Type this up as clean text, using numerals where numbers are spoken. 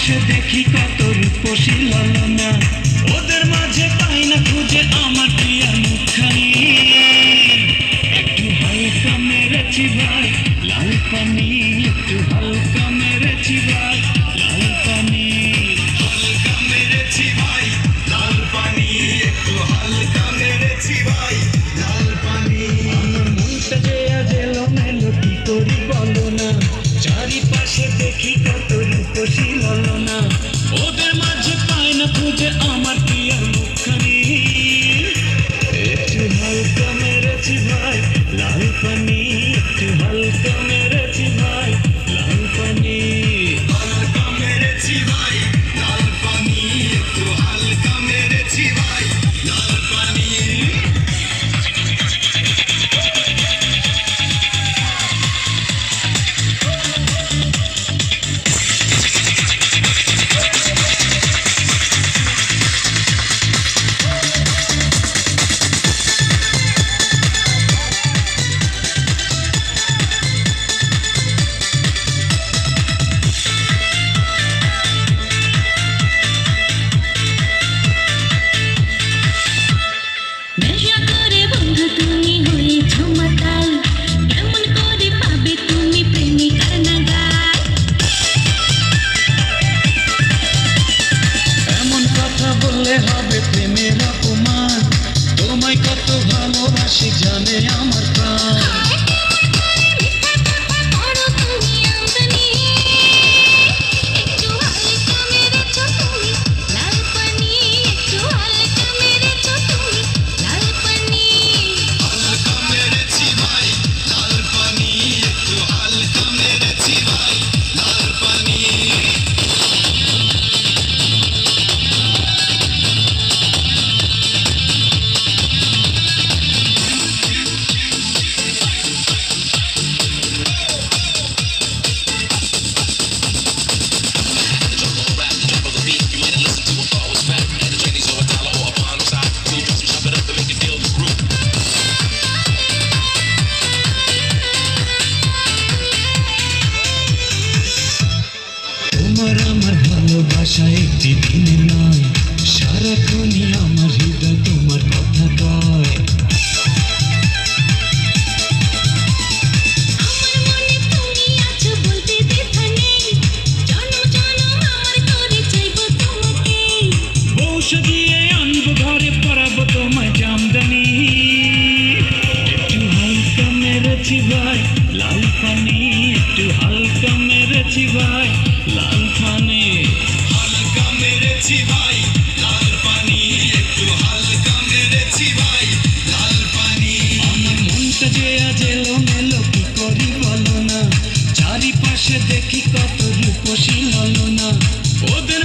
চারিপাশে দেখি কত রূপসী ললনা, ওদের মাঝে পাই না খুঁজে আমার প্রিয়ার মুখখানি। একটু হালকা মেরেছি ভাই লাল পানি, একটু হালকা মেরেছি ভাই লাল পানি, হালকা মেরেছি ভাই লাল পানি, একটু হালকা মেরেছি ভাই লাল পানি। আমার মনটা যে আজ এলোমেলো কি করি বলো না, চারিপাশে দেখি কত রূপসী ললনা, ওদের মাঝে পাই না খুঁজে আমার প্রিয়ার মুখখানি। একটু হালকা মেরেছি ভাই লাল পানি, একটু হালকা মেরেছি ভাই লাল পানি, হালকা মেরেছি ভাই লাল পানি, একটু হালকা মেরেছি ভাই লাল পানি। হবে প্রেমের অপমান, তোমায় কত ভালোবাসি জানে আমার প্রাণ। তোমার আমার ভালোবাসা একটি দিনের নয়, সারাক্ষণই আমার হৃদয় তোমার কথা কয়। বউ সাজিয়ে আনবো ঘরে পরাবো তোমায় জামদানি, একটু হালকা মেরেছি ভাই লাল পানি, একটু হালকা মেরেছি ভাই লাল পানি, হালকা মেরেছি ভাই লাল পানি, একটু হালকা মেরেছি ভাই লাল পানি। আমার মনটা যে আজ এলোমেলো কি করি বলো না, চারিপাশে দেখি কত রূপসী ললনা, ওদের